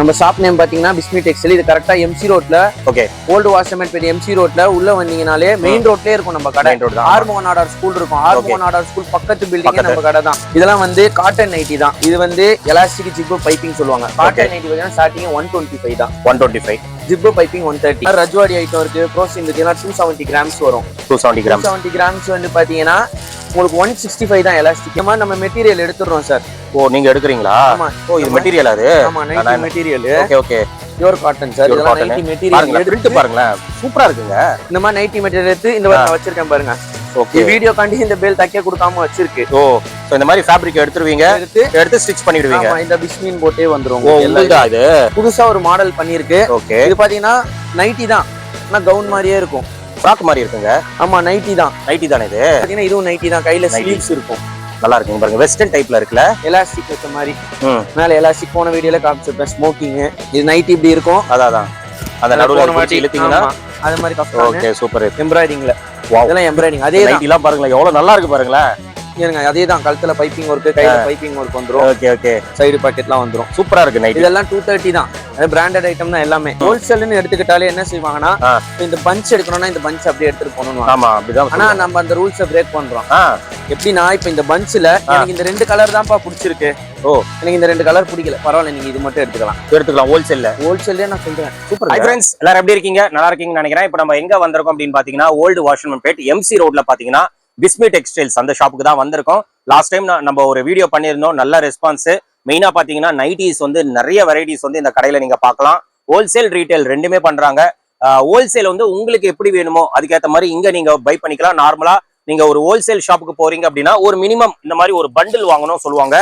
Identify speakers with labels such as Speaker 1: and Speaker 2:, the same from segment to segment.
Speaker 1: நம்ம shop name பாத்தீங்கன்னா Bismi textile. இது கரெக்டா எம்சி ரோட்ல,
Speaker 2: okay,
Speaker 1: Old Washermanpet MC ரோட்ல உள்ள வந்தீங்கனாலே மெயின் ரோட்லயே இருக்கும் நம்ம கடை. ஆர்மோகன் ஆர்டர் ஸ்கூல் இருக்கும். ஆர்மோகன் ஆர்டர் ஸ்கூல் பக்கத்து பில்டிங் நம்ம கடை தான். இதெல்லாம் வந்து காட்டன் நைட்டி தான். இது வந்து எலாஸ்டிக் ஜிப்பு பைப்பிங் சொல்லுவாங்க. காட்டன் நைட்டி பாத்தீங்கன்னா ஸ்டார்டிங் 125 தான்.
Speaker 2: 125.
Speaker 1: Zip piping 130. ரஜ்வாடி ஐட்டம் இருக்கு. ப்ரோசின் இருக்குன்னா 270 கிராம்ஸ் வரும். 270 கிராம்ஸ் வந்து பாத்தீங்கன்னா உங்களுக்கு 165 தான் எலாஸ்டிக். இந்த மாதிரி நம்ம மெட்டீரியல் எடுத்துறோம் சார்.
Speaker 2: ஓ, நீங்க எடுக்குறீங்களா?
Speaker 1: ஆமா.
Speaker 2: ஓ, இது மெட்டீரியல் அது?
Speaker 1: ஆமா, nightie material.
Speaker 2: Okay okay.
Speaker 1: Pure cotton sir. இதெல்லாம் நைட்டி மெட்டீரியல்.
Speaker 2: எடுத்து பாருங்க, சூப்பரா இருக்குங்க.
Speaker 1: இந்த மாதிரி நைட்டி மெட்டீரியல் எடுத்து இந்த மாதிரி நான் வச்சிருக்கேன் பாருங்க. ஓகே, வீடியோ காண்டி இந்த பேல் தைக்க கொடுக்காம வச்சிருக்கு.
Speaker 2: ஓ, சோ இந்த மாதிரி ஃபேப்ரிக் எடுத்துருவீங்க, எடுத்து ஸ்டிட்ச் பண்ணிடுவீங்க.
Speaker 1: ஆமா, இந்த பிஸ்மின் போட்டே வந்துரும்.
Speaker 2: ஓ, இதுதான் இது
Speaker 1: புதுசா ஒரு மாடல் பண்ணிருக்கு.
Speaker 2: ஓகே,
Speaker 1: இது பாத்தீங்கன்னா நைட்டி தான், ஆனா கவுன் மாதிரியே இருக்கும்.
Speaker 2: ஃப்ராக் மாதிரி இருக்குங்க.
Speaker 1: ஆமா, நைட்டி தான்.
Speaker 2: நைட்டி தானே இது?
Speaker 1: பாத்தீங்கன்னா இதுவும் நைட்டி தான். கையில ஸ்லீவ்ஸ் இருக்கும்.
Speaker 2: நல்லா இருக்குங்க பாருங்க. வெஸ்டர்ன் டைப்ல இருக்குல,
Speaker 1: எலாஸ்டிக் வச்ச மாதிரி. மேல எலாஸ்டிக் போன வீடியோல காமிச்சிருப்பேன். ஸ்மோக்கிங். இது நைட்டி இப்படி இருக்கும்.
Speaker 2: அதான் அந்த நடுவுல மாட்டி இழுத்தீங்கன்னா
Speaker 1: அது மாதிரி கஷ்டம்.
Speaker 2: Okay, super.
Speaker 1: எம்ப்ராய்டிங்ல இதெல்லாம் எம்ப்ராய்டிங். அதே
Speaker 2: நைட்டி எல்லாம் பாருங்களேன், எவ்வளவு நல்லா இருக்கு பாருங்களேன்.
Speaker 1: இருங்க, அதே தான். கழுத்துல பைப்பிங் ஒர்க், கையில பைப்பிங் ஒர்க் வந்துரும்.
Speaker 2: Okay okay.
Speaker 1: சைடு பாக்கெட்லாம் வந்துரும்.
Speaker 2: சூப்பரா இருக்கு நைட்டி.
Speaker 1: இதெல்லாம் 230 தான். அது பிராண்டட் ஐட்டம் தான் எல்லாமே. ஹோல்சேல்னு எடுத்துக்கிட்டாலே என்ன செய்வாங்கன்னா, இந்த பஞ்ச் எடுக்கணும்னா இந்த பஞ்ச் அப்படியே எடுத்துட்டு போகணும்.
Speaker 2: ஆமா, அப்படிதான்.
Speaker 1: ஆனா நம்ம அந்த ரூல்ஸை பிரேக் பண்றோம். எப்படின்னா, இப்ப இந்த பஞ்ச்ல எனக்கு இந்த 2 கலர் தான்ப்பா பிடிச்சிருக்கு. ஓ, எனக்கு இந்த 2 கலர் பிடிக்கல, பரவாயில்ல, நீங்க இது மட்டும் எடுத்துக்கலாம். ஹோல்சேல்ல நான் சொல்றேன்.
Speaker 2: சூப்பர். ஹாய் ஃப்ரெண்ட்ஸ், எல்லாரும் எப்படி இருக்கீங்க? நல்லா இருக்கீங்கன்னு நினைக்கிறேன். இப்போ நம்ம எங்க வந்திருக்கோம் அப்படின்னு பாத்தீங்கன்னா, ஓல்டு வாஷர்மேன் பேட் எம்சி ரோட்ல பாத்தீங்கன்னா பிஸ்மி டெக்ஸ்டைல்ஸ் அந்த ஷாப்புக்கு தான் வந்திருக்கோம். லாஸ்ட் டைம் நம்ம ஒரு வீடியோ பண்ணியிருந்தோம், நல்ல ரெஸ்பான்ஸ். மெயினா பாத்தீங்கன்னா நைட்டிஸ் வந்து நிறைய வெரைட்டிஸ் வந்து இந்த கடையில நீங்க பார்க்கலாம். ஹோல்சேல் ரீட்டைல் ரெண்டுமே பண்றாங்க. ஹோல்சேல் வந்து உங்களுக்கு எப்படி வேணுமோ அதுக்கேற்ற மாதிரி இங்க நீங்க பை பண்ணிக்கலாம். நார்மலா நீங்க ஒரு ஹோல்சேல் ஷாப்புக்கு போறீங்க அப்படின்னா ஒரு மினிமம் இந்த மாதிரி ஒரு பண்டில் வாங்கணும் சொல்லுவாங்க.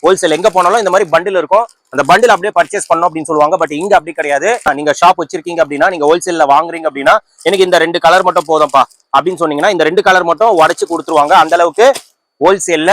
Speaker 2: ஹோல்சேல் எங்க போனாலும் இந்த மாதிரி பண்டில் இருக்கும். அந்த பண்டில் அப்படியே பர்ச்சேஸ் பண்ணணும் அப்படின்னு சொல்லுவாங்க. பட் இங்க அப்படி கிடையாது. நீங்க ஷாப் வச்சிருக்கீங்க அப்படின்னா, நீங்க ஹோல்சேல்ல வாங்குறீங்க அப்படின்னா, எனக்கு இந்த 2 கலர் மட்டும் போதும்பா அப்படின்னு சொன்னீங்கன்னா இந்த 2 கலர் மட்டும் உடைச்சு கொடுத்துருவாங்க. அந்த அளவுக்கு ஹோல்சேல்ல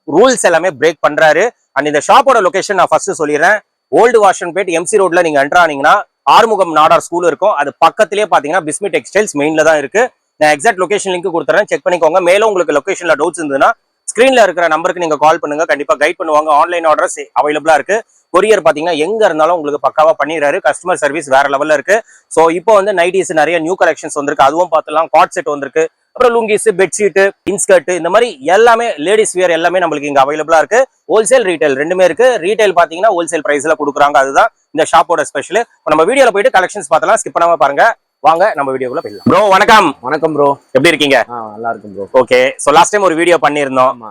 Speaker 2: ரூல்ஸ் எல்லாமே பிரேக் பண்றாரு. அண்ட் இந்த ஷாப்போட லொகேஷன் நான் ஃபர்ஸ்ட் சொல்லிடுறேன். ஓல்டு வாஷர்மேன் பேட் எம்சி ரோட்ல நீங்க என்டர் ஆனீங்கன்னா ஆறுமுகம் நாடார் ஸ்கூல் இருக்கும். அது பக்கத்திலேயே பாத்தீங்கன்னா பிஸ்மி டெக்ஸ்டைல்ஸ் மெயின்ல தான் இருக்கு. நான் எக்ஸாக்ட் லொகேஷன் லிங்க் கொடுத்துறேன், செக் பண்ணிக்கோங்க. மேலும் உங்களுக்கு லொகேஷன்ல டவுட்ஸ் இருந்ததுன்னா ஸ்கிரீன்ல இருக்கிற நம்பருக்கு நீங்க கால் பண்ணுங்க, கண்டிப்பா கைட் பண்ணுவாங்க. ஆன்லைன் ஆர்டர்ஸ் அவைலபிளா இருக்கு. கொரியர் பாத்தீங்கன்னா எங்க இருந்தாலும் உங்களுக்கு பக்காவா பண்ணிடுறாரு. கஸ்டமர் சர்வீஸ் வேற லெவல்ல இருக்கு. சோ இப்போ வந்து நைட்டிஸ் நிறைய நியூ கலெக்ஷன்ஸ் வந்திருக்கு, அதுவும் பார்த்துலாம். காட் செட் வந்திருக்கு, அப்புறம் லுங்கிஸ், பெட்ஷீட், இன்ஸ்கர்ட், இந்த மாதிரி எல்லாமே லேடிஸ் வியர் எல்லாமே நம்மளுக்கு இங்க அவைலபிளா இருக்கு. ஹோல்சேல் ரீட்டைல் ரெண்டுமே இருக்கு. ரீட்டைல் பாத்தீங்கன்னா ஹோல்சேல் பிரைஸ்ல கொடுக்குறாங்க, அதுதான் இந்த ஷாப்போட ஸ்பெஷல். நம்ம வீடியோல போயிட்டு கலெக்ஷன்ஸ் பார்த்தலாம், ஸ்கிப் பண்ணாம பாருங்க. வாங்க நம்ம வீடியோக்குள்ள போயிடலாம். ப்ரோ வணக்கம்.
Speaker 1: வணக்கம் ப்ரோ,
Speaker 2: எப்படி இருக்கீங்க?
Speaker 1: நல்லா இருக்கும் bro.
Speaker 2: Okay, so last time ஒரு வீடியோ பண்ணியிருந்தோம்.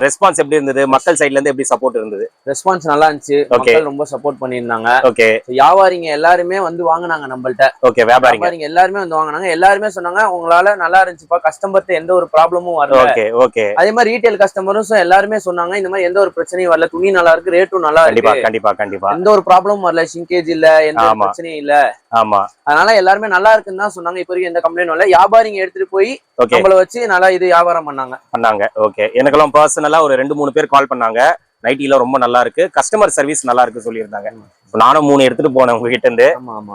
Speaker 2: ரெஸ்பான்ஸ் எப்படி இருந்தது? மக்கள் சைடுல இருந்து எப்படி சப்போர்ட் இருந்தது?
Speaker 1: ரெஸ்பான்ஸ் நல்லா இருந்துச்சு. மக்கள் ரொம்ப சப்போர்ட் பண்ணியிருந்தாங்க.
Speaker 2: ஓகே,
Speaker 1: வியாபாரிங்க எல்லாருமே வந்து வாங்குனாங்க நம்மள்ட்ட.
Speaker 2: ஓகே, வியாபாரிங்க
Speaker 1: எல்லாருமே வந்து வாங்குனாங்க. எல்லாருமே சொன்னாங்க உங்களால நல்லா இருந்துச்சுப்பா, கஸ்டமர்ட்ட எந்த ஒரு ப்ராப்ளமும் வரல.
Speaker 2: Okay okay.
Speaker 1: அதே மாதிரி ரீட்டைல் கஸ்டமரும் எல்லாருமே சொன்னாங்க இந்த மாதிரி எந்த ஒரு பிரச்சனையும் வரல, துணி நல்லா இருக்கு, ரேட்டும் நல்லா இருக்கு,
Speaker 2: கண்டிப்பா கண்டிப்பா
Speaker 1: எந்த ஒரு ப்ராப்ளமும் வரல, ஷிங்கேஜ் இல்ல, எந்த பிரச்சனையும் இல்ல.
Speaker 2: ஆமா,
Speaker 1: அதனால எல்லாருமே நல்லா இருக்குன்னு தான் சொன்னாங்க. இப்ப வரைக்கும் எந்த கம்ப்ளைண்டும் இல்ல. வியாபாரிங்க எடுத்துட்டு போய் நம்மள வச்சு நல்லா இது வியாபாரம் பண்ணாங்க.
Speaker 2: ஓகே, எனக்கெல்லாம் பர்சனலா ஒரு 2-3 பேர் கால் பண்ணாங்க. நைட்டில ரொம்ப நல்லா இருக்கு, கஸ்டமர் சர்வீஸ் நல்லா இருக்கு சொல்லியிருந்தாங்க. நானும் 3 எடுத்துட்டு போனேன் உங்க கிட்ட இருந்து.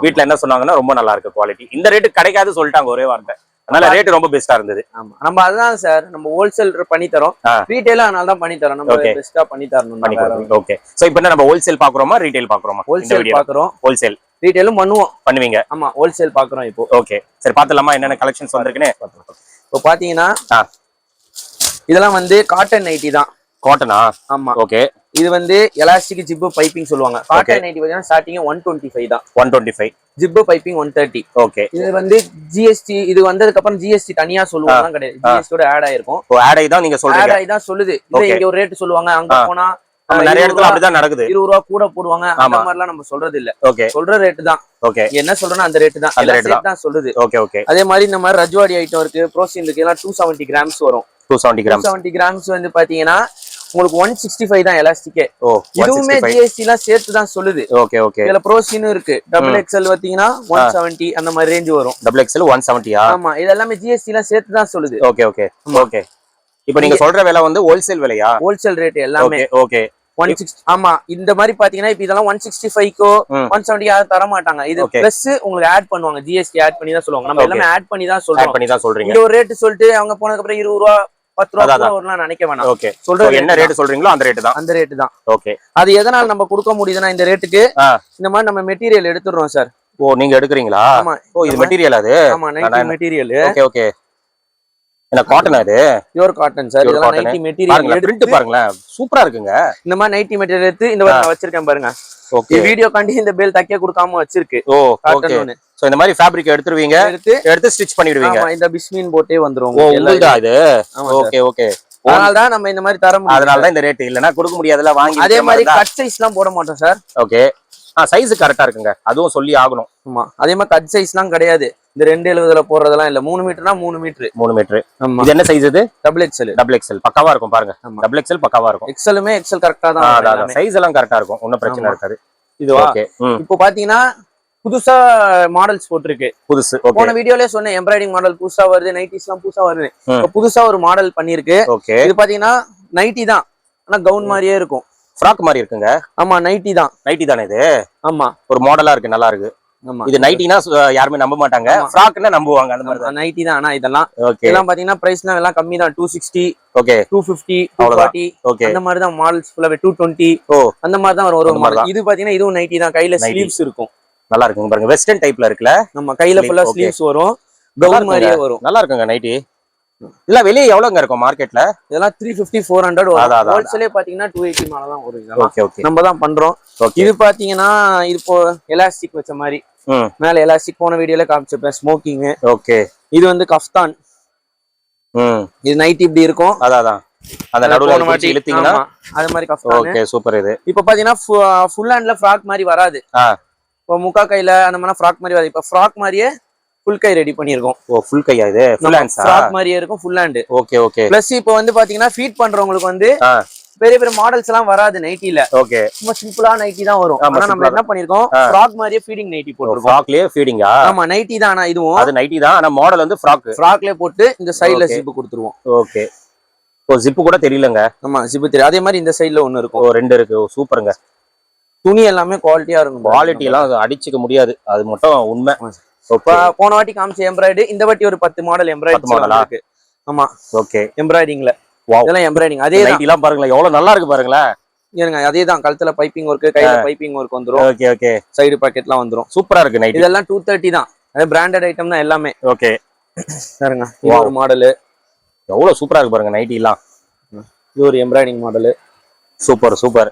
Speaker 2: வீட்டுல என்ன சொன்னாங்கன்னா ரொம்ப நல்லா இருக்கு குவாலிட்டி, இந்த ரேட்டு கிடைக்காது சொல்லிட்டாங்க ஒரே வார்த்தை. அதனால ரேட் ரொம்ப பெஸ்டா இருந்தது.
Speaker 1: ஆமா, நம்ம அதுதான் சார், நம்ம ஹோல்சேல் பண்ணி தரோம், ரீட்டைலா அதனால தான் பண்ணி தரோம். நம்ம பெஸ்டா பண்ணி தரணும்.
Speaker 2: ஓகே, சோ இப்போ நம்ம ஹோல்சேல் பாக்குறோமா ரீட்டைல் பாக்குறோமா?
Speaker 1: ஹோல்சேல் பாக்குறோம்,
Speaker 2: ஹோல்சேல்
Speaker 1: ரீட்டைலும்
Speaker 2: பண்ணுவீங்க.
Speaker 1: ஆமா, ஹோல்சேல் பாக்குறோம் இப்போ.
Speaker 2: ஓகே, சரி பாத்துலாமா என்னென்ன கலெக்ஷன்ஸ் வந்திருக்குன்னு?
Speaker 1: இப்போ பாத்தீங்கன்னா இதெல்லாம் வந்து காட்டன் நைட்டி தான்.
Speaker 2: காட்டனா?
Speaker 1: ஆமா.
Speaker 2: ஓகே,
Speaker 1: இது வந்து எலாஸ்டிக் ஜிப்பு பைப்பிங் சொல்லுவாங்க. காட்டன் நைட்டி பாத்தீங்கன்னா ஸ்டார்டிங் 125 தான்.
Speaker 2: 125.
Speaker 1: Zip piping 130.
Speaker 2: ஓகே,
Speaker 1: இது வந்து ஜிஎஸ்டி, இது வந்ததுக்கு அப்புறம் ஜிஎஸ்டி தனியா சொல்லுவாங்க கிடையாது, ஜிஎஸ்டியோட ஆட் ஆயிருக்கும்.
Speaker 2: ஓ, ஆட் ஆயி தான் நீங்க சொல்றீங்க.
Speaker 1: ஆட் ஆயி தான் சொல்லுது. இது இங்க ஒரு ரேட் சொல்லுவாங்க, அங்க போனா
Speaker 2: நிறைய இடத்துல அப்படிதான் நடக்குது.
Speaker 1: 20 ரூபாய் கூட போடுவாங்க. அந்த மாதிரி எல்லாம் நம்ம சொல்றது இல்ல.
Speaker 2: ஓகே,
Speaker 1: சொல்ற ரேட் தான்.
Speaker 2: ஓகே,
Speaker 1: என்ன சொல்றேன்னா அந்த ரேட் தான், அந்த ரேட் தான் சொல்லுது.
Speaker 2: Okay okay.
Speaker 1: அதே மாதிரி இந்த மாதிரி ரஜ்வாடி ஐட்டம் இருக்கு, ப்ரோசின் இருக்கு, எல்லாம் 270 கிராம்ஸ் வரும்.
Speaker 2: 270
Speaker 1: கிராம்ஸ் வந்து பாத்தீங்கன்னா உங்களுக்கு 165 தான் எலாஸ்டிக்கே.
Speaker 2: ஓ,
Speaker 1: இதுவுமே ஜிஎஸ்டி எல்லாம் சேர்த்து தான் சொல்லுது.
Speaker 2: Okay okay.
Speaker 1: இதுல ப்ரோசினும் இருக்கு. டபுள் எக்ஸ்எல் பாத்தீங்கன்னா 170 அந்த மாதிரி ரேஞ்ச் வரும்.
Speaker 2: Double XL 170.
Speaker 1: ஆமா, இது எல்லாமே ஜிஎஸ்டி எல்லாம் சேர்த்து தான் சொல்லுது.
Speaker 2: Okay okay okay. இப்போ நீங்க சொல்ற விலை வந்து ஹோல்சேல் விலையா?
Speaker 1: ஹோல்சேல் ரேட் எல்லாமே.
Speaker 2: ஓகே,
Speaker 1: 160. ஆமா, இந்த மாதிரி பாத்தீங்கன்னா இப்ப இதெல்லாம் 165க்கோ 170 யாரும் தர மாட்டாங்க. இது பிளஸ் உங்களுக்கு ஆட் பண்ணுவாங்க, ஜிஎஸ்டி ஆட் பண்ணி தான் சொல்லுவாங்க. நம்ம எல்லாமே ஆட் பண்ணி தான் சொல்றோம்.
Speaker 2: சொல்றீங்க.
Speaker 1: இந்த ஒரு ரேட் சொல்லிட்டு அவங்க போனதுக்கு அப்புறம் 20 ரூபாய் 10 ரூபா கூட வரலாம் நினைக்க வேணாம்.
Speaker 2: ஓகே,
Speaker 1: சொல்றது
Speaker 2: என்ன ரேட் சொல்றீங்களோ அந்த ரேட் தான்.
Speaker 1: அந்த ரேட் தான்.
Speaker 2: ஓகே,
Speaker 1: அது எதனால நம்ம கொடுக்க முடியுதுன்னா இந்த ரேட்டுக்கு இந்த மாதிரி நம்ம மெட்டீரியல் எடுத்துறோம் சார்.
Speaker 2: ஓ நீங்க எடுக்குறீங்களா?
Speaker 1: ஆமா.
Speaker 2: ஓ இது மெட்டீரியல் அது?
Speaker 1: ஆமா, நைட்டி மெட்டீரியல்.
Speaker 2: Okay okay. என்ன காட்டன் அது?
Speaker 1: Pure cotton sir. இதெல்லாம் நைட்டி மெட்டீரியல்.
Speaker 2: பிரிண்ட் பாருங்களேன், சூப்பரா இருக்குங்க.
Speaker 1: இந்த மாதிரி நைட்டி மெட்டீரியல் எடுத்து இந்த மாதிரி நான் வச்சிருக்கேன் பாருங்க.
Speaker 2: ஓகே,
Speaker 1: வீடியோ காண்டி இந்த பேல் தைக்க கொடுக்காம வச்சிருக்கு.
Speaker 2: ஓ ஓகே. சோ இந்த மாதிரி ஃபேப்ரிக் எடுத்துருவீங்க, எடுத்து ஸ்டிட்ச் பண்ணிடுவீங்க.
Speaker 1: ஆமா, இந்த பிஸ்மின் போட்டே வந்துரும்.
Speaker 2: ஓ உங்களுதா இது? Okay okay.
Speaker 1: அதனால தான் நம்ம இந்த மாதிரி தர முடியும்.
Speaker 2: அதனால தான் இந்த ரேட், இல்லனா கொடுக்க முடியாதுல வாங்கி.
Speaker 1: அதே மாதிரி கட் சைஸ்லாம் போட மாட்டோம் சார்.
Speaker 2: ஓகே, சைஸ் கரெக்டா இருக்குங்க, அதுவும் சொல்லி ஆகணும்.
Speaker 1: ஆமா, அதே மாதிரி கட் சைஸ்லாம் கிடையாது. இந்த 270ல போறதெல்லாம் இல்ல. 3 மீட்டர்னா 3 மீட்டர்.
Speaker 2: 3 மீட்டர்.
Speaker 1: ஆமா.
Speaker 2: இது என்ன சைஸ் இது?
Speaker 1: Double XL.
Speaker 2: டபுள் எக்ஸ்எல் பக்காவா இருக்கும் பாருங்க. டபுள் எக்ஸ்எல் பக்காவா இருக்கும்.
Speaker 1: எக்ஸ்எல்லுமே எக்ஸ்எல் கரெக்ட்டா தான்
Speaker 2: அதான் சைஸ் எல்லாம் கரெக்ட்டா இருக்கும், ஒண்ணும் பிரச்சனை இருக்காது.
Speaker 1: இதுவா?
Speaker 2: ஓகே.
Speaker 1: இப்போ பாத்தீங்கன்னா புதுசா மாடல்ஸ் போட்டுருக்கு.
Speaker 2: புதுசு.
Speaker 1: போன வீடியோலயே சொன்னேன் எம்ப்ராய்டிங் மாடல் புதுசா வருது, நைட்டிஸ்லாம் புதுசா வருது. இப்போ புதுசா ஒரு மாடல் பண்ணிருக்கு.
Speaker 2: ஓகே,
Speaker 1: இது பாத்தீங்கன்னா நைட்டி தான், ஆனா கவுன் மாதிரியே இருக்கும்.
Speaker 2: ஃப்ராக் மாதிரி இருக்குங்க.
Speaker 1: ஆமா, நைட்டி தான்.
Speaker 2: நைட்டி தானே இது?
Speaker 1: ஆமா,
Speaker 2: ஒரு மாடலா இருக்கு, நல்லா இருக்கு.
Speaker 1: ஆமா,
Speaker 2: இது நைட்டினா யாருமே நம்ப மாட்டாங்க, ஃப்ராக்னா நம்புவாங்க. அந்த மாதிரி
Speaker 1: தான் நைட்டி தான். ஆனா இதெல்லாம்
Speaker 2: ஓகே,
Speaker 1: இதெல்லாம் பாத்தீங்கன்னா பிரைஸ்னா எல்லாம் கம்மி தான். 260,
Speaker 2: ஓகே,
Speaker 1: 250, 240
Speaker 2: ஓகே.
Speaker 1: அந்த மாதிரி தான் மாடல்ஸ் ஃபுல்லாவே. 220 அந்த மாதிரி தான் வரும் ஒரு மாடல். இது பாத்தீங்கன்னா இதுவும் நைட்டி தான். கையில ஸ்லீவ்ஸ் இருக்கும்.
Speaker 2: நல்லா இருக்குங்க பாருங்க, வெஸ்டர்ன் டைப்ல இருக்குல.
Speaker 1: நம்ம கையில ஃபுல்லா ஸ்லீவ்ஸ் வரும், கவுன் மாதிரியே வரும்.
Speaker 2: நல்லா இருக்குங்க நைட்டி. இல்ல வெளிய எவ்வளவுங்க இருக்கும் மார்க்கெட்ல? இதெல்லாம்
Speaker 1: 350 400 வரும். ஹோல்சேலே பாத்தீங்கன்னா 280 மேல தான் வரும். இதெல்லாம்
Speaker 2: ஓகே ஓகே,
Speaker 1: நம்ம தான் பண்றோம். இது பாத்தீங்கன்னா இது இப்போ எலாஸ்டிக் வச்ச மாதிரி, மேல எலாஸ்டிக் போன வீடியோல காமிச்சிருப்பேன். ஸ்மோக்கிங். ஓகே, இது வந்து கஃப்தான். இது நைட் இப்படி இருக்கும்.
Speaker 2: அதான் அந்த நடுவுல வச்சு இழுத்தீங்கன்னா
Speaker 1: அது மாதிரி கஃப்தான்.
Speaker 2: Okay, super. இது
Speaker 1: இப்போ பாத்தீங்கன்னா ஃபுல் ஹேண்ட்ல ஃப்ராக் மாதிரி வராது. இப்போ முக்கா கையில அந்த மாதிரி ஃப்ராக் மாதிரி வராது. இப்போ ஃப்ராக் மாதிரியே ஃபுல் கை ரெடி பண்ணிருக்கோம். ஓ ஃபுல் கையா இது? ஃபுல் ஹேண்ட்ஸா? ஃப்ராக் மாதிரியே இருக்கும், full hand. Okay okay. Plus இப்போ வந்து பாத்தீங்கன்னா ஃபீட் பண்றவங்களுக்கு வந்து பெரிய பெரிய மாடல்ஸ் எல்லாம் வராது நைட்டில. ஓகே, சும்மா சிம்பிளா நைட்டி தான் வரும். ஆனா நம்ம என்ன பண்ணிருக்கோம், ஃப்ராக் மாதிரியே ஃபீடிங் நைட்டி போட்டுருக்கோம். ஃப்ராக்லயே ஃபீடிங்கா? ஆமா, நைட்டி தான். ஆனா இதுவும் அது நைட்டி தான், ஆனா மாடல் வந்து ஃப்ராக்லயே போட்டு இந்த சைடுல ஜிப் கொடுத்துருவோம். ஓகே, ஓ ஜிப் கூட தெரியலங்க. ஆமா, ஜிப் தெரியும். அதே மாதிரி இந்த சைடுல ஒன்னு இருக்கும். ஓ ரெண்டு இருக்கு. சூப்பருங்க. துணி எல்லாமே குவாலிட்டியா இருக்கும். குவாலிட்டி எல்லாம் அடிச்சுக்க முடியாது, அது மட்டும் உண்மை. போன வாட்டி காமிச்ச எம்ப்ராய்டரி, இந்த வாட்டி ஒரு 10 மாடல் எம்ப்ராய்டரி மாடலா இருக்கு. ஆமா, ஓகே. எம்ப்ராய்டிங்ல இதெல்லாம் எம்ப்ராய்டிங். அதே நைட்டிலாம் பாருங்களேன் எவ்வளவு நல்லா இருக்கு பாருங்களேன். ஏங்க அதே தான், கழுத்துல பைப்பிங் ஒர்க், கையில பைப்பிங் ஒர்க் வந்துரும். ஓகே ஓகே, சைடு பாக்கெட்லாம் வந்துரும். சூப்பரா இருக்கு நைட்டி. இதெல்லாம் 230 தான். அது பிராண்டட் ஐட்டம் தான் எல்லாமே. ஓகே பாருங்க, இது ஒரு மாடல் எவ்வளவு சூப்பரா இருக்கு பாருங்க நைட்டி எல்லாம். இது ஒரு எம்ப்ராய்டிங் மாடல். Super super.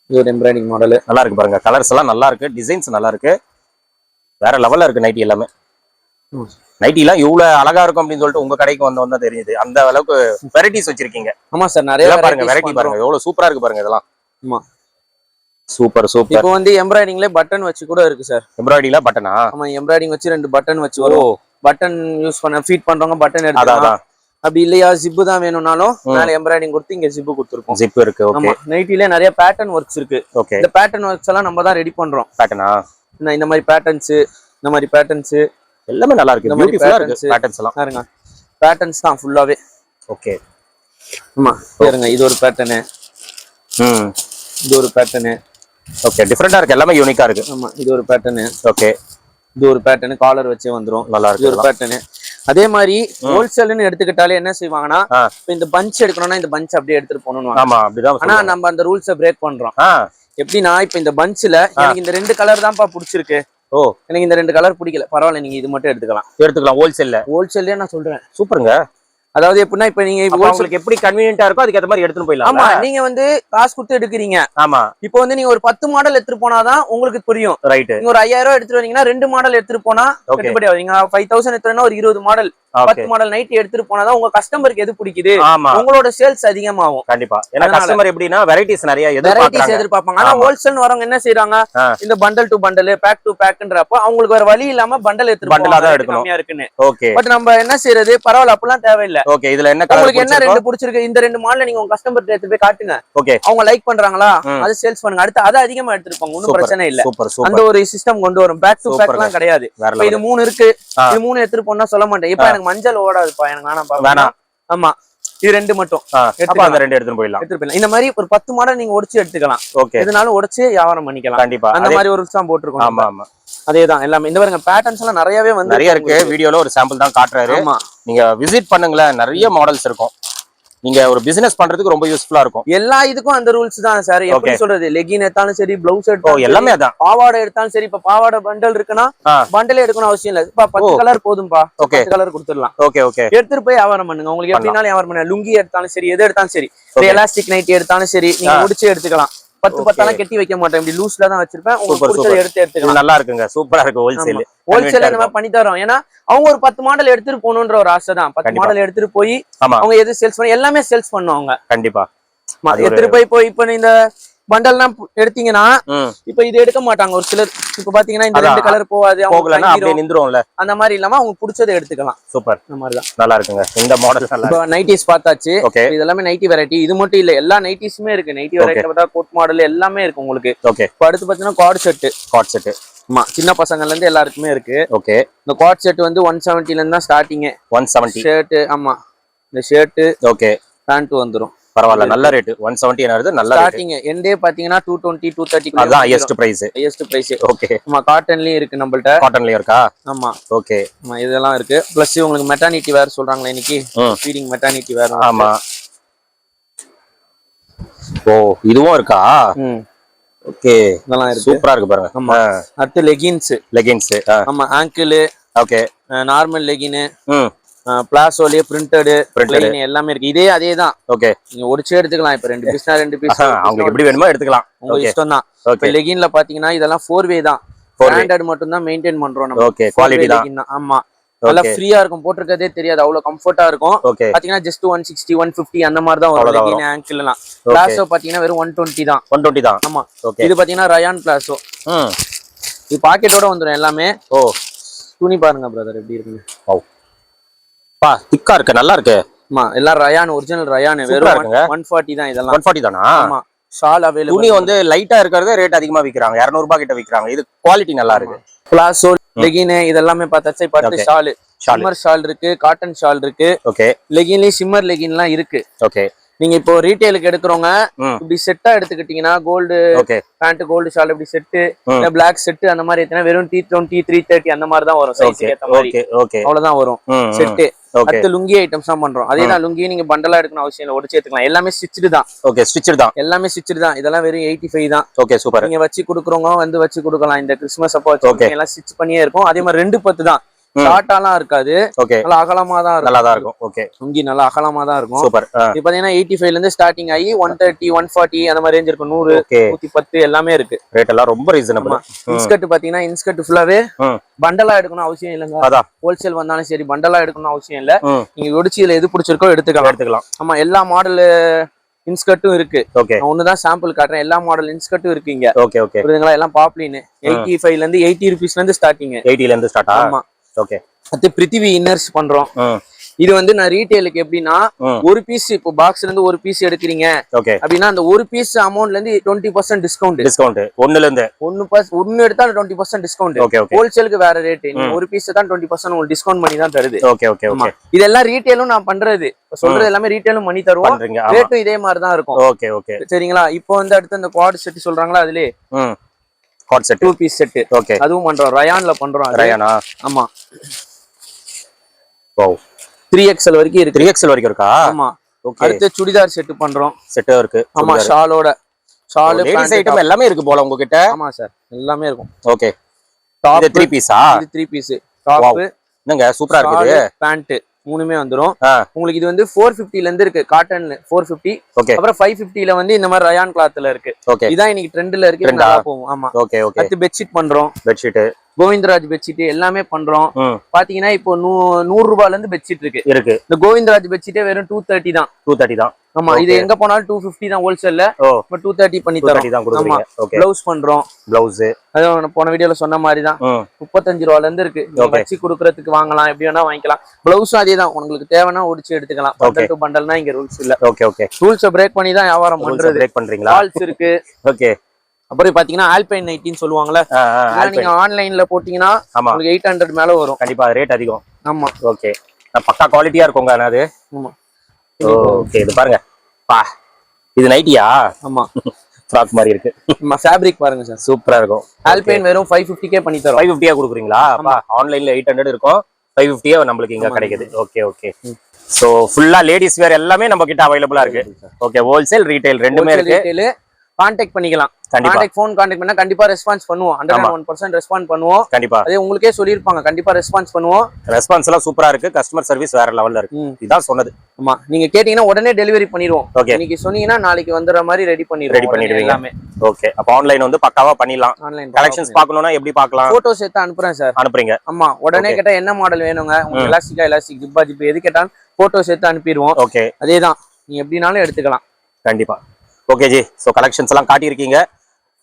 Speaker 1: இது ஒரு எம்ப்ராய்டிங் மாடல். நல்லா இருக்கு பாருங்க, கலர்ஸ் எல்லாம் நல்லா இருக்கு, டிசைன்ஸ் நல்லா இருக்கு, வேற லெவல்ல இருக்கு நைட்டி எல்லாமே. நைட்டி எல்லாம் இவ்வளவு அழகா இருக்கும் அப்படின்னு சொல்லிட்டு உங்க கடைக்கு வந்தா தெரியுது. அந்த அளவுக்கு வெரைட்டிஸ் வச்சிருக்கீங்க. ஆமா சார், நிறைய பாருங்க, வெரைட்டி பாருங்க எவ்வளவு சூப்பரா இருக்கு பாருங்க இதெல்லாம். ஆமா, சூப்பர் சூப்பர். இப்போ வந்து எம்ப்ராய்டிங்ல பட்டன் வச்சு கூட இருக்கு சார். எம்ப்ராய்டிங்ல பட்டனா? ஆமா, எம்ப்ராய்டிங் வச்சு 2 பட்டன் வச்சு வரும். பட்டன் யூஸ் பண்ண ஃபீட் பண்றவங்க பட்டன் எடுத்துக்கலாம். அப்படி இல்லையா ஜிப் தான் வேணும்னாலும் மேல எம்ப்ராய்டிஙங் கொடுத்து இங்க ஜிப் கொடுத்துருக்கோம். ஜிப் இருக்கு. ஓகே, நைட்டில நிறைய பேட்டர்ன் ஒர்க்ஸ் இருக்கு. ஓகே, இந்த பேட்டர்ன் ஒர்க்ஸ் எல்லாம் நம்ம தான் ரெடி பண்றோம். பேட்டர்னா? இந்த மாதிரி பேட்டர்ன்ஸ், இந்த மாதிரி பேட்டர்ன்ஸ் எல்லாமே நல்லா இருக்கு, பியூட்டிஃபுல்லா இருக்கு பேட்டர்ன்ஸ் எல்லாம். பாருங்க, பேட்டர்ன்ஸ் தான் ஃபுல்லாவே. ஓகே, ஆமா பாருங்க, இது ஒரு பேட்டர்ன். இது ஒரு பேட்டர்ன். ஓகே, டிஃபரெண்டா இருக்கு, எல்லாமே யூனிக்கா இருக்கு. ஆமா, இது ஒரு பேட்டர்ன். ஓகே, இது ஒரு பேட்டர்ன், காலர் வச்சே வந்துரும். நல்லா இருக்கு. இது ஒரு பேட்டர்ன். அதே மாதிரி ஹோல்சேல்னு எடுத்துக்கிட்டாலே என்ன செய்வாங்கன்னா, இந்த பஞ்ச் எடுக்கணும்னா இந்த பஞ்ச் அப்படியே எடுத்துட்டு போகணும். ஆமா, அப்படிதான். ஆனா நம்ம அந்த ரூல்ஸை பிரேக் பண்றோம். எப்படின்னா, இப்ப இந்த பஞ்ச்ல எனக்கு இந்த 2 கலர் தான்ப்பா பிடிச்சிருக்கு. ஓ, எனக்கு இந்த 2 கலர் பிடிக்கல, பரவாயில்ல, நீங்க இது மட்டும் எடுத்துக்கலாம். ஹோல்சேல்ல நான் சொல்றேன். சூப்பருங்க. அதாவது எப்படின்னா, இப்ப நீங்க உங்களுக்கு எப்படி கன்வீனியன்ட்டா இருக்கோ அதுக்கு ஏத்த மாதிரி எடுத்துட்டு போயிடலாம். ஆமா, நீங்க வந்து காசு கொடுத்து எடுக்கிறீங்க. ஆமா, இப்போ வந்து நீங்க ஒரு 10 மாடல் எடுத்துட்டு போனாதான் உங்களுக்கு புரியும். ரைட். நீங்க ஒரு 5000 ரூபாய் எடுத்துட்டு வரீங்கன்னா 2 மாடல் எடுத்துட்டு போனா கட்டுப்படி ஆகும். நீங்க 5000 எடுத்துறேன்னா ஒரு 20 மாடல் 10 மாடல் நைட்டி எடுத்துட்டு போனாதான் உங்க கஸ்டமருக்கு எது பிடிக்குது, உங்களோட சேல்ஸ் அதிகமாகும். கண்டிப்பா, ஏன்னா கஸ்டமர் எப்படின்னா வெரைட்டிஸ் நிறைய எதிர்பார்ப்பாங்க. ஆனா ஹோல்சேல் வரவங்க என்ன செய்யறாங்க, இந்த bundle to bundle, pack to பேக்ன்றப்ப அவங்களுக்கு வேற வழி இல்லாம பண்டல் எடுத்துட்டு கம்மியா இருக்குன்னு. ஓகே, பட் நம்ம என்ன செய்யறது, பரவாயில்ல, அப்பெல்லாம் தேவையில்லை. ஓகே, இதுல என்ன உங்களுக்கு என்ன 2 பிடிச்சிருக்கு, இந்த 2 மாடல நீங்க உங்க கஸ்டமர் எடுத்து போய் காட்டுங்க. ஓகே, அவங்க லைக் பண்றாங்களா, அது சேல்ஸ் பண்ணுங்க. அடுத்து அது அதிகமா எடுத்துப்பாங்க, ஒண்ணும் பிரச்சனை இல்ல. அந்த ஒரு சிஸ்டம் கொண்டு வரும். பேக் டு பேக் எல்லாம் கிடையாது. இது 3 இருக்கு, இது 3 எடுத்துட்டு போனா சொல்ல மாட்டேன். இப்ப எனக்கு மஞ்சள் ஓடாதுப்பா, எனக்கு வேணாம். ஆமா, இது 2 மட்டும்
Speaker 2: அப்ப அந்த 2 எடுத்துட்டு போயிடலாம்.
Speaker 1: இந்த மாதிரி ஒரு 10 மாடல் நீங்க உடைச்சு எடுத்துக்கலாம்.
Speaker 2: ஓகே,
Speaker 1: எதுனாலும் உடைச்சு வியாபாரம் பண்ணிக்கலாம்.
Speaker 2: கண்டிப்பா
Speaker 1: அந்த மாதிரி ஒரு விஷயம் போட்டுருக்கோம்.
Speaker 2: ஆமா ஆமா,
Speaker 1: அதேதான் எல்லாமே. இந்த பாருங்க பேட்டர்ன்ஸ் எல்லாம் நிறையவே வந்து
Speaker 2: நிறைய இருக்கு. வீடியோல ஒரு சாம்பிள் தான் காட்டுறாரு.
Speaker 1: ஆமா,
Speaker 2: நீங்க விசிட் பண்ணுங்களேன், நிறைய மாடல்ஸ் இருக்கும். நீங்க ஒரு பிசினஸ் பண்றதுக்கு ரொம்ப யூஸ்ஃபுல்லா இருக்கும்.
Speaker 1: எல்லா இதுக்கும் அந்த ரூல்ஸ் தான் சார். எப்படி சொல்றது, லெகின் எடுத்தாலும் சரி, பிளவுஸ் எடுத்தாலும்
Speaker 2: எல்லாமே அதான்,
Speaker 1: பாவாடை எடுத்தாலும் சரி. இப்ப பாவாடை பண்டல் இருக்குன்னா பண்டலே எடுக்கணும் அவசியம் இல்ல. இப்ப 10 கலர் போதும்பா, 10 கலர் கொடுத்துடலாம்.
Speaker 2: ஓகே ஓகே,
Speaker 1: எடுத்துட்டு போய் வியாபாரம் பண்ணுங்க. உங்களுக்கு எப்படினாலும் வியாபாரம் பண்ணுங்க. லுங்கி எடுத்தாலும் சரி, எது எடுத்தாலும் சரி, எலாஸ்டிக் நைட்டி எடுத்தாலும் சரி, நீங்க முடிச்சு எடுத்துக்கலாம். 10 கெட்டி வைக்க மாட்டேன், இப்படி லூஸ்ல தான் வச்சிருப்பேன். உங்களுக்கு எடுத்துக்கலாம்.
Speaker 2: நல்லா இருக்குங்க, சூப்பரா இருக்கு.
Speaker 1: ஹோல்சேல் இந்த மாதிரி பண்ணி தரோம். ஏன்னா அவங்க ஒரு 10 மாடல் எடுத்துட்டு போகணுன்ற ஒரு ஆசை தான். 10 மாடல் எடுத்துட்டு போய் அவங்க எது சேல்ஸ் பண்ணி எல்லாமே சேல்ஸ் பண்ணுவாங்க. கண்டிப்பா எடுத்துட்டு போய் இப்ப இந்த பண்டல்லாம் எடுத்தீங்கன்னா இப்ப இது எடுக்க மாட்டாங்க ஒரு சிலர். இப்ப பாத்தீங்கன்னா இந்த 2 கலர் போகாது, அந்த மாதிரி இல்லாம அவங்க பிடிச்சதை எடுத்துக்கலாம். சூப்பர், இந்த மாதிரிதான் நல்லா இருக்குங்க. இந்த மாடல் இப்போ நைட்டிஸ் பார்த்தாச்சு. இதெல்லாமே நைட்டி வெரைட்டி. இது மட்டும் இல்ல, எல்லா நைட்டிஸுமே இருக்கு. நைட்டி வெரைட்டி பார்த்தா கோட் மாடல் எல்லாமே இருக்கு உங்களுக்கு. இப்போ அடுத்து பாத்தீங்கன்னா கார்ட் செட். ஆமா, சின்ன பசங்கள்ல இருந்து எல்லாருக்குமே இருக்கு. ஓகே, இந்த கார்ட் செட் வந்து 170 ல இருந்து தான் ஸ்டார்டிங். 170 ஷர்ட். ஆமா, இந்த ஷர்ட் ஓகே, பேண்ட் வந்துரும். பரவாயில்ல, நல்ல ரேட். 170 என்னது நல்ல ஸ்டார்டிங். எண்டே பாத்தீங்கன்னா 220 230 அதான் ஹையஸ்ட் பிரைஸ். ஓகே, ஆமா, காட்டன்லயும் இருக்கு நம்மள்ட்ட. காட்டன்லயும் இருக்கா? ஆமா, ஓகே, ஆமா, இதெல்லாம் இருக்கு. பிளஸ் உங்களுக்கு மெட்டர்னிட்டி வேர் சொல்றாங்களே இன்னைக்கு, ஃபீடிங் மெட்டர்னிட்டி வேர். ஆமா, ஓ இதுவும் இருக்கா? ஓகே, இதெல்லாம் இருக்கு. சூப்பரா இருக்கு பாருங்க. ஆமா, அடுத்து லெகின்ஸ். ஆமா, ஆங்கிள். ஓகே, நார்மல் லெகின், பிளாசோலயே பிரிண்டட் எல்லாமே இருக்கு. அதேதான். ஓகே, நீங்க ஒடிச்சே எடுத்துக்கலாம். இப்ப 2 பீஸ்னா 2 பீஸ் உங்களுக்கு எப்படி வேணுமோ எடுத்துக்கலாம். உங்க இஷ்டம் தான். இப்ப லெகின்ல பாத்தீங்கன்னா இதெல்லாம் 4 வே தான். பிராண்டட் மட்டும் தான் மெயின்டைன் பண்றோம் நம்ம. ஓகே, குவாலிட்டி தான். ஆமா, நல்லா ஃப்ரீயா இருக்கும். போட்டுறதே தெரியாது, அவ்வளவு கம்ஃபர்ட்டா இருக்கும். பாத்தீங்கன்னா ஜஸ்ட் 160 150 அந்த மாதிரி தான் வரும். லெகின் ஆங்கிள் எல்லாம். பிளாசோ பாத்தீங்கன்னா வெறும் 120 தான். 120 தான். ஆமா, இது பாத்தீங்கன்னா ரயான் பிளாசோ. இது பாக்கெட்டோட வந்துரும் எல்லாமே. ஓ, துணி பாருங்க பிரதர் எப்படி இருக்குன்னு. ஓ பா, திக்கா இருக்கு, நல்லா இருக்கு. ஆமா, எல்லாம் ரயான், ஒரிஜினல் ரயான். வெறும் 140 தான். இதெல்லாம் 140 தானா? ஆமா, ஷால் அவேலபிள். துணி வந்து லைட்டா இருக்கிறது ரேட் அதிகமா விக்கிறாங்க. 200 ரூபாய் கிட்ட விக்கிறாங்க. இது குவாலிட்டி நல்லா இருக்கு. பிளாசோ, லெகின் இதெல்லாமே பார்த்தாச்சு. இப்ப அடுத்து ஷால். ஷிம்மர் ஷால் இருக்கு, காட்டன் ஷால் இருக்கு. ஓகே, லெகின்லயே ஷிம்மர் லெகின்லாம் இருக்கு. ஓகே, நீங்க இப்போ ரீட்டைலுக்கு எடுக்கிறவங்க இப்படி செட்டா எடுத்துக்கிட்டீங்கன்னா கோல்டு பேண்ட், கோல்டு ஷால் இப்படி செட்டு, பிளாக் செட்டு அந்த மாதிரி எத்தனை வெறும் 220 330 அந்த மாதிரி தான் வரும். சைஸ்க்கு ஏத்த மாதிரி அவ்வளவுதான் வரும் செட்டு. அடுத்து லுங்கி ஐட்டம்ஸ் தான் பண்றோம். அதேதான், லுங்கி நீங்க பண்டலா எடுக்கணும் அவசியம் இல்லை, ஒடிச்சு எடுத்துக்கலாம். எல்லாமே ஸ்டிச்டு தான். ஓகே, ஸ்டிச்டு தான். எல்லாமே ஸ்டிச்டு தான். இதெல்லாம் வெறும் 85 தான். Okay, super. நீங்க வச்சு கொடுக்குறவங்க வந்து வச்சு கொடுக்கலாம். இந்த கிறிஸ்மஸ் அப்போ வச்சு எல்லாம் ஸ்டிச் பண்ணியே இருக்கும். அதே மாதிரி 210 தான். ஷார்ட்டாலாம் இருக்காது, நல்லா அகலமா தான் இருக்கும். நல்லா தான் இருக்கும். ஓகே, லுங்கி நல்லா அகலமா தான் இருக்கும். சூப்பர். இப்போ பாத்தீங்கன்னா 85 ல இருந்து ஸ்டார்டிங் ஆகி 130 140 அந்த மாதிரி ரேஞ்ச் இருக்கும். 100 110 எல்லாமே இருக்கு. ரேட் எல்லாம் ரொம்ப ரீசனபிள். இன்ஸ்கர்ட் பாத்தீங்கன்னா இன்ஸ்கர்ட் ஃபுல்லாவே பண்டலா எடுக்கணும் அவசியம் இல்லைங்க. அதான் ஹோல்சேல் வந்தாலும் சரி பண்டலா எடுக்கணும் அவசியம் இல்ல. நீங்க ஒடிச்சியில எது பிடிச்சிருக்கோ எடுத்துக்கலாம். ஆமா, எல்லா மாடல் இன்ஸ்கர்ட்டும் இருக்கு. ஓகே, ஒண்ணுதான் சாம்பிள் காட்டுறேன். எல்லா மாடல் இன்ஸ்கர்ட்டும் இருக்கு இங்க. ஓகே ஓகே, புரியுதுங்களா? எல்லாம் பாப்ளின் 85 ல இருந்து 80 ரூபீஸ்ல இருந்து ஸ்டார்டிங். 80 ல இருந்து ஸ்டார்ட். ஆமா, ஓகே. அடுத்து பிரித்திவி இன்னர்ஸ் பண்றோம். இது வந்து நான் ரீட்டைலுக்கு எப்படின்னா, ஒரு பீஸ் இப்போ பாக்ஸ்ல இருந்து ஒரு பீஸ் எடுக்கிறீங்க அப்படின்னா அந்த ஒரு பீஸ் அமௌண்ட்ல இருந்து 20% டிஸ்கவுண்ட். ஒண்ணுல இருந்து ஒன்னு எடுத்தா 20% டிஸ்கவுண்ட். ஹோல்சேலுக்கு வேற ரேட். ஒரு பீஸ் தான் 20% உங்களுக்கு டிஸ்கவுண்ட் பண்ணி தான் தருது. ஓகே ஓகே ஓகே, இதெல்லாம் ரீட்டைலும் நான் பண்றது. சொல்றது எல்லாமே ரீட்டைலும் பண்ணி தருவோம். ரேட்டும் இதே மாதிரி தான் இருக்கும். ஓகே ஓகே, சரிங்களா? இப்போ வந்து அடுத்து அந்த குவாட் செட் சொல்றாங்களா, அதுலயே காட் செட் 2 பீஸ் செட். ஓகே, அதுவும் பண்றோம். ரயான்ல பண்றோம். ரயானா? ஆமா. வாவ், 3XL வரைக்கும் இருக்கு. 3XL வரைக்கும் இருக்கா? ஆமா. ஓகே, அடுத்து சுடிதார் செட் பண்றோம். செட் இருக்கு. ஆமா, ஷாலோட ஷால் லேடீஸ் ஐட்டம் எல்லாமே இருக்கு போல உங்ககிட்ட. ஆமா சார், எல்லாமே இருக்கும். ஓகே, டாப் 3 பீஸா? இது 3 பீஸ். டாப் என்னங்க சூப்பரா இருக்குது. பேண்ட் மூணுமே வந்துரும் உங்களுக்கு. இது வந்து 450 ல இருந்து இருக்கு. காட்டன்ல 450. அப்புறம் 550 ல வந்து இந்த மாதிரி ரயான் கிளாத்ல இருக்கு. இதான் இன்னைக்கு ட்ரெண்ட்ல இருக்கு, நல்லா போகும். ஆமா, ஓகே ஓகே. அடுத்து பெட்ஷீட் பண்றோம். பெட்ஷீட் கோவிந்தராஜ் பெட்ஷீட் எல்லாமே பண்றோம். பாத்தீங்கன்னா இப்போ 100 ரூபாயில இருந்து பெட்ஷீட் இருக்கு. இந்த கோவிந்தராஜ் பெட்ஷீட்டே வெறும் 230 தான். 230 தான். ஆமா, இது எங்க போனாலும் 250 தான் ஹோல்சேல்ல. இப்ப 230 பண்ணி தரோம். ஆமா, ப்ளவுஸ் பண்றோம். ப்ளவுஸ் அதான் போன வீடியோல சொன்ன மாதிரி தான். 35 ரூபாயில இருந்து இருக்கு. வச்சு குடுக்கறதுக்கு வாங்கலாம், எப்படி வேணா வாங்கிக்கலாம். ப்ளவுஸும் அதே தான். உங்களுக்கு தேவைன்னா ஒடிச்சு எடுத்துக்கலாம். பண்டல் டு பண்டல்னா இங்க ரூல்ஸ் இல்ல. ஓகே ஓகே, ரூல்ஸை பிரேக் பண்ணி தான் வியாபாரம் பண்றது. பிரேக் பண்றீங்களா? ஆல்ஸ் இருக்கு. ஓகே, அப்புறம் பாத்தீங்கன்னா ஆல்பைன் நைட்டின்னு சொல்லுவாங்கல்ல, நீங்க ஆன்லைன்ல போட்டீங்கன்னா உங்களுக்கு 800 மேல வரும். கண்டிப்பா ரேட் அதிகம். ஆமா, ஓகே. பக்கா குவாலிட்டியா இருக்குங்க அது. ஆமா,
Speaker 2: ஓகே இது பாருங்க பா இது நைட்டியா
Speaker 1: ஆமா
Speaker 2: ஃப்ராக் மாதிரி இருக்கு
Speaker 1: நம்ம ஃபேப்ரிக் பாருங்க சார்
Speaker 2: சூப்பரா இருக்கும்
Speaker 1: ஆல்பைன் வெறும் 550k பண்ணி தரோம்
Speaker 2: 550 கொடுக்குறீங்களா அப்பா ஆன்லைன்ல 800 இருக்கும் 550 நம்மளுக்கு இங்க கிடைக்குது ஓகே ஓகே சோ ஃபுல்லா லேடிஸ் வேர் எல்லாமே நம்ம கிட்ட அவைலபிளா இருக்கு ஓகே ஹோல்சேல் ரீட்டைல் ரெண்டுமே இருக்கு
Speaker 1: கான்டாக்ட் பண்ணிக்கலாம்
Speaker 2: கண்டிப்பா
Speaker 1: ஃபோன் கான்டாக்ட் பண்ணா கண்டிப்பா ரெஸ்பான்ஸ் பண்ணுவோம் 101% ரெஸ்பான்ஸ் பண்ணுவோம்
Speaker 2: கண்டிப்பா
Speaker 1: அதே உங்களுக்கே சொல்லிருப்பாங்க கண்டிப்பா ரெஸ்பான்ஸ் பண்ணுவோம்
Speaker 2: ரெஸ்பான்ஸ் எல்லாம் சூப்பரா இருக்கு கஸ்டமர் சர்வீஸ் வேற லெவல்ல இருக்கு இதான் சொன்னது
Speaker 1: ஆமா நீங்க கேட்டீங்கன்னா உடனே டெலிவரி பண்ணிடுவோம்
Speaker 2: ஓகே
Speaker 1: இன்னைக்கு சொன்னீங்கன்னா நாளைக்கு வந்துற மாதிரி ரெடி
Speaker 2: பண்ணிடுவீங்க
Speaker 1: எல்லாமே
Speaker 2: ஓகே அப்ப ஆன்லைன் வந்து பக்காவா பண்ணிடலாம்
Speaker 1: ஆன்லைன்
Speaker 2: கலெக்ஷன்ஸ் பார்க்கணும்னா எப்படி பார்க்கலாம்
Speaker 1: போட்டோஸ் எடுத்து அனுப்புறேன் சார்
Speaker 2: அனுப்புறீங்க
Speaker 1: ஆமா உடனே கேட்டா என்ன மாடல் வேணுங்க உங்களுக்கு எலாஸ்டிக் ஜிப்பா ஜிப் எது கேட்டாலும் போட்டோஸ் எடுத்து அனுப்பிடுவோம்
Speaker 2: ஓகே
Speaker 1: அதேதான் நீங்க எப்படினாலும் எடுத்துக்கலாம்
Speaker 2: கண்டிப்பா ஓகே ஜி சோ கலெக்ஷன்ஸ் எல்லாம் காட்டியிருக்கீங்க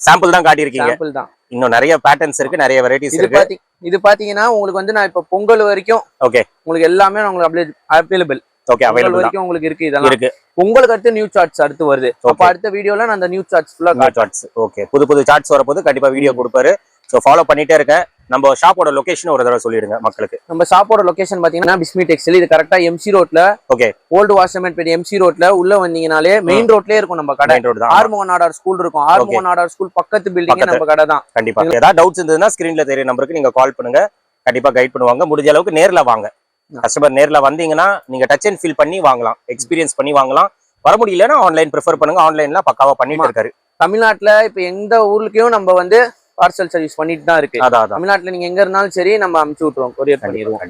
Speaker 2: சாம்பிள் தான் காட்டியிருக்கீங்க
Speaker 1: சாம்பிள் தான்
Speaker 2: இன்னும் நிறைய பேட்டர்ன்ஸ் இருக்கு நிறைய வெரைட்டிஸ் இருக்கு
Speaker 1: இது பாத்தீங்கன்னா உங்களுக்கு வந்து நான் இப்ப பொங்கல் வரைக்கும்
Speaker 2: ஓகே
Speaker 1: உங்களுக்கு எல்லாமே உங்களுக்கு அவைலபிள்
Speaker 2: ஓகே அவைலபிள்
Speaker 1: வரைக்கும் உங்களுக்கு இருக்கு இதெல்லாம்
Speaker 2: இருக்கு
Speaker 1: உங்களுக்கு அடுத்து நியூ சார்ட்ஸ் அடுத்து வருது அப்ப அடுத்த வீடியோல நான் அந்த நியூ சார்ட்ஸ் ஃபுல்லா
Speaker 2: சார்ட்ஸ் ஓகே புது சார்ட்ஸ் வரப்போது கண்டிப்பா வீடியோ கொடுப்பாரு சோ ஃபாலோ பண்ணிட்டே இருக்கேன் நம்ம ஷாப்போட லொகேஷன் ஒரு தடவை சொல்லிடுங்க மக்களுக்கு
Speaker 1: நம்ம ஷாப்போட லொகேஷன் பாத்தீங்கன்னா பிஸ்மி டெக்ஸ்டைல் இது கரெக்டா எம்சி ரோட்ல
Speaker 2: ஓகே
Speaker 1: ஓல்டு வாஷர்மேன் எம்சி ரோட்ல உள்ள வந்தீங்கனாலே மெயின் ரோட்லயே இருக்கும் நம்ம கடை ஆர்மோ நாடார் ஸ்கூல் இருக்கும் ஆர்மோ நாடார் ஸ்கூல் பக்கத்து பில்டிங் நம்ம கடை தான்
Speaker 2: கண்டிப்பா ஏதாவது டவுட்ஸ் இருந்ததுன்னா ஸ்கிரீன்ல தெரிய நம்பருக்கு நீங்க கால் பண்ணுங்க கண்டிப்பா கைட் பண்ணுவாங்க முடிஞ்ச அளவுக்கு நேர்ல வாங்க கஸ்டமர் நேர்ல வந்தீங்கன்னா நீங்க டச் அண்ட் ஃபீல் பண்ணி வாங்கலாம் எக்ஸ்பீரியன்ஸ் பண்ணி வாங்கலாம் வர முடியலன்னா ஆன்லைன் ப்ரிஃபர் பண்ணுங்க ஆன்லைன்ல பக்காவா பண்ணிட்டு இருக்காரு
Speaker 1: தமிழ்நாட்டுல இப்ப எந்த ஊருக்கும் நம்ம வந்து பார்சல் சர்வீஸ் பண்ணிட்டு தான் இருக்கு தமிழ்நாட்டுல நீங்க எங்க இருந்தாலும் சரி நம்ம அனுப்பிச்சு விட்டுருவோம் கொரியர் பண்ணிடுவோம்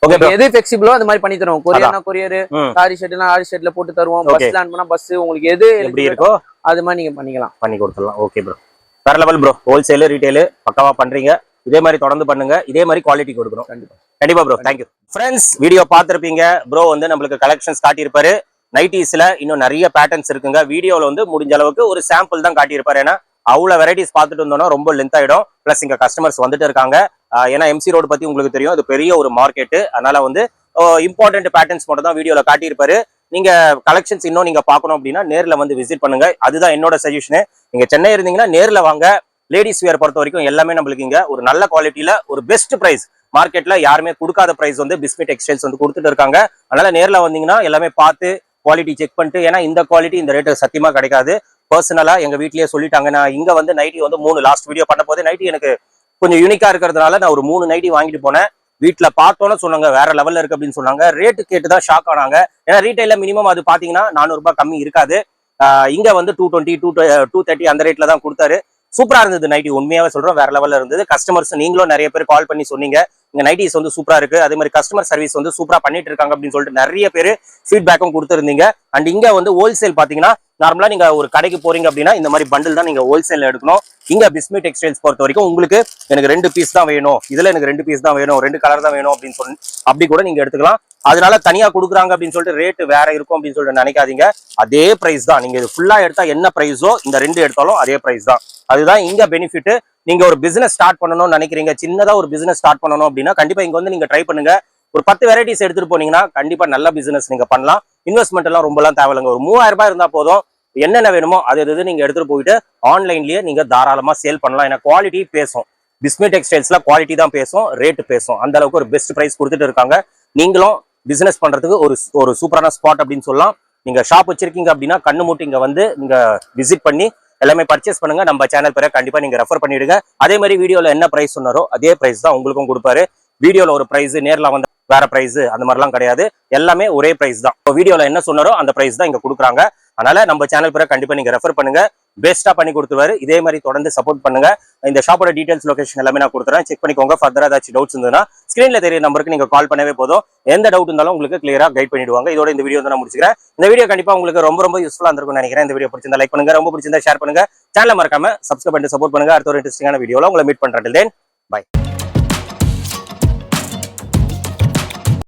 Speaker 1: ஓகே எது ஃபிளெக்சிபிளோ அது மாதிரி பண்ணி தருவோம் கொரியர்னா கொரியர் ஆரி ஷர்ட்னா ஆரி ஷர்ட்ல போட்டு தருவோம் பஸ்ல அனுப்புனா பஸ் உங்களுக்கு எது எப்படி இருக்கோ அது மாதிரி நீங்க பண்ணிக்கலாம்
Speaker 2: பண்ணி கொடுத்துடலாம் ஓகே ப்ரோ வேற லெவல் ப்ரோ ஹோல்சேல் ரீட்டைல் பக்காவா பண்றீங்க இதே மாதிரி தொடர்ந்து பண்ணுங்க இதே மாதிரி குவாலிட்டி கொடுக்கணும் கண்டிப்பா ப்ரோ தேங்க்யூ ஃப்ரெண்ட்ஸ் வீடியோ பார்த்திருப்பீங்க ப்ரோ வந்து நம்மளுக்கு கலெக்ஷன்ஸ் காட்டியிருப்பாரு நைட்டிஸ்ல இன்னும் நிறைய பேட்டர்ன்ஸ் இருக்குங்க வீடியோல வந்து முடிஞ்ச அளவுக்கு ஒரு சாம்பிள் தான் காட்டியிருப்பாரு ஏன்னா அவ்வளவு வெரைட்டிஸ் பார்த்துட்டு இருந்தோம்னா ரொம்ப லென்த் ஆயிடும் பிளஸ் இங்க கஸ்டமர்ஸ் வந்துட்டு இருக்காங்க ஏன்னா எம்சி ரோடு பத்தி உங்களுக்கு தெரியும் அது பெரிய ஒரு மார்க்கெட் அதனால வந்து இம்பார்ட்டன்ட் பேட்டர்ன்ஸ் மட்டும் தான் வீடியோல காட்டியிருப்பாரு நீங்க கலெக்ஷன்ஸ் இன்னும் நீங்க பார்க்கணும் அப்படின்னா நேர்ல வந்து விசிட் பண்ணுங்க அதுதான் என்னோட சஜஷன் நீங்க சென்னை இருந்தீங்கன்னா நேர்ல வாங்க லேடிஸ் வியர் பொறுத்த வரைக்கும் எல்லாமே நம்மளுக்கு இங்க ஒரு நல்ல குவாலிட்டியில ஒரு பெஸ்ட் பிரைஸ் மார்க்கெட்ல யாருமே கொடுக்காத பிரைஸ் வந்து பிஸ்மி டெக்ஸ்டைல்ஸ் வந்து கொடுத்துட்டு இருக்காங்க அதனால நேர்ல வந்தீங்கன்னா எல்லாமே பார்த்து குவாலிட்டி செக் பண்ணிட்டு ஏன்னா இந்த குவாலிட்டி இந்த ரேட்டு சத்தியமா கிடைக்காது பர்சனலா எங்க வீட்லயே சொல்லிட்டாங்க நான் இங்க வந்து நைட்டி வந்து 3 லாஸ்ட் வீடியோ பண்ண போது நைட்டி எனக்கு கொஞ்சம் யூனிக்கா இருக்கிறதுனால நான் ஒரு 3 நைட்டி வாங்கிட்டு போனேன் வீட்டுல பார்த்தோன்னு சொன்னாங்க வேற லெவல்ல இருக்கு அப்படின்னு சொன்னாங்க ரேட்டு கேட்டுதான் ஷாக் ஆனாங்க ஏன்னா ரீட்டைல மினிமம் அது பாத்தீங்கன்னா 400 ரூபாய் கம்மி இருக்காது இங்க வந்து 220 230 அந்த ரேட்ல தான் கொடுத்தாரு சூப்பரா இருந்தது நைட்டி உண்மையாவே சொல்றோம் வேற லெவல்ல இருந்தது கஸ்டமர்ஸ் நீங்களும் நிறைய பேர் கால் பண்ணி சொன்னீங்க இங்க நைட்டிஸ் வந்து சூப்பரா இருக்கு அதே மாதிரி கஸ்டமர் சர்வீஸ் வந்து சூப்பரா பண்ணிட்டு இருக்காங்க அப்படின்னு சொல்லிட்டு நிறைய பேர் ஃபீட்பேக்கும் கொடுத்துருந்தீங்க அண்ட் இங்க வந்து ஹோல்சேல் பாத்தீங்கன்னா நார்மலா நீங்க ஒரு கடைக்கு போறீங்க அப்படின்னா இந்த மாதிரி பண்டில் தான் நீங்க ஹோல்சேல் எடுக்கணும் இங்க பிஸ்மி டெக்ஸ்டைல்ஸ் பொறுத்த வரைக்கும் உங்களுக்கு எனக்கு 2 பீஸ் தான் வேணும் இதுல எனக்கு 2 பீஸ் தான் வேணும் 2 கலர் தான் வேணும் அப்படின்னு சொல்லி அப்படி கூட நீங்க எடுத்துக்கலாம் அதனால தனியா கொடுக்குறாங்க அப்படின்னு சொல்லிட்டு ரேட் வேற இருக்கும் அப்படின்னு சொல்லிட்டு நினைக்காதீங்க அதே பிரைஸ் தான் நீங்க இது ஃபுல்லா எடுத்தா என்ன பிரைஸோ இந்த 2 எடுத்தாலும் அதே பிரைஸ் தான் அதுதான் இங்க பெனிஃபிட் நீங்க ஒரு பிசினஸ் ஸ்டார்ட் பண்ணணும்னு நினைக்கிறீங்க சின்னதா ஒரு பிசினஸ் ஸ்டார்ட் பண்ணணும் அப்படின்னா கண்டிப்பா இங்க வந்து நீங்க ட்ரை பண்ணுங்க ஒரு 10 வெரைட்டிஸ் எடுத்துட்டு போனீங்கன்னா கண்டிப்பா நல்ல பிசினஸ் நீங்க பண்ணலாம் இன்வெஸ்ட்மெண்ட் எல்லாம் ரொம்ப எல்லாம் தேவையில்லைங்க ஒரு 3000 ரூபாய் இருந்தா போதும் என்னென்ன வேணுமோ அது நீங்க எடுத்துட்டு போயிட்டு ஆன்லைன்லயே நீங்க தாராளமா சேல் பண்ணலாம் ஏன்னா குவாலிட்டி பேசும் பிஸ்மி டெக்ஸ்டைல்ஸ்ல குவாலிட்டி தான் பேசும் ரேட் பேசும் அந்த அளவுக்கு ஒரு பெஸ்ட் பிரைஸ் கொடுத்துட்டு இருக்காங்க நீங்களும் பிசினஸ் பண்றதுக்கு ஒரு சூப்பரான ஸ்பாட் அப்படின்னு சொல்லலாம் நீங்க ஷாப் வச்சிருக்கீங்க அப்படின்னா கண்ணு மூட்டு இங்க வந்து நீங்க விசிட் பண்ணி எல்லாமே பர்ச்சேஸ் பண்ணுங்க நம்ம சேனல் பேரை கண்டிப்பா நீங்க ரெஃபர் பண்ணிடுங்க அதே மாதிரி வீடியோல என்ன பிரைஸ் சொன்னாரோ அதே பிரைஸ் தான் உங்களுக்கும் கொடுப்பாரு வீடியோல ஒரு பிரைஸ் நேர்ல வந்து வேற பிரைஸ் அந்த மாதிரிலாம் கிடையாது எல்லாமே ஒரே பிரைஸ் தான் வீடியோல என்ன சொன்னாரோ அந்த பிரைஸ் தான் இங்க கொடுக்குறாங்க அதனால நம்ம சேனல் பேரை கண்டிப்பா நீங்க ரெஃபர் பண்ணுங்க பெஸ்டா பண்ணி கொடுத்துருவாரு இதே மாதிரி தொடர்ந்து சப்போர்ட் பண்ணுங்க இந்த ஷாப்போட டீடைல்ஸ் லொகேஷன் எல்லாமே நான் கொடுத்துறேன் செக் பண்ணிக்கோங்க ஃபர்தரா ஏதாச்சும் டவுட்ஸ் இருந்ததுன்னா ஸ்கிரீன்ல தெரிய நம்பருக்கு நீங்க கால் பண்ணவே போதும் எந்த டவுட் இருந்தாலும் உங்களுக்கு கிளியரா கைட் பண்ணிடுவாங்க இதோட இந்த வீடியோ வந்து நான் முடிச்சுக்கிறேன் இந்த வீடியோ கண்டிப்பா உங்களுக்கு ரொம்ப யூஸ்ஃபுல்லா இருந்திருக்கும்னு நினைக்கிறேன் இந்த வீடியோ பிடிச்சிருந்தா லைக் பண்ணுங்க ரொம்ப பிடிச்சிருந்தா ஷேர் பண்ணுங்க சேனலை மறக்காம சப்ஸ்கிரைப் பண்ணி சப்போர்ட் பண்ணுங்க அடுத்த ஒரு இன்ட்ரெஸ்டிங்கான வீடியோல உங்களை மீட் பண்றேன் பை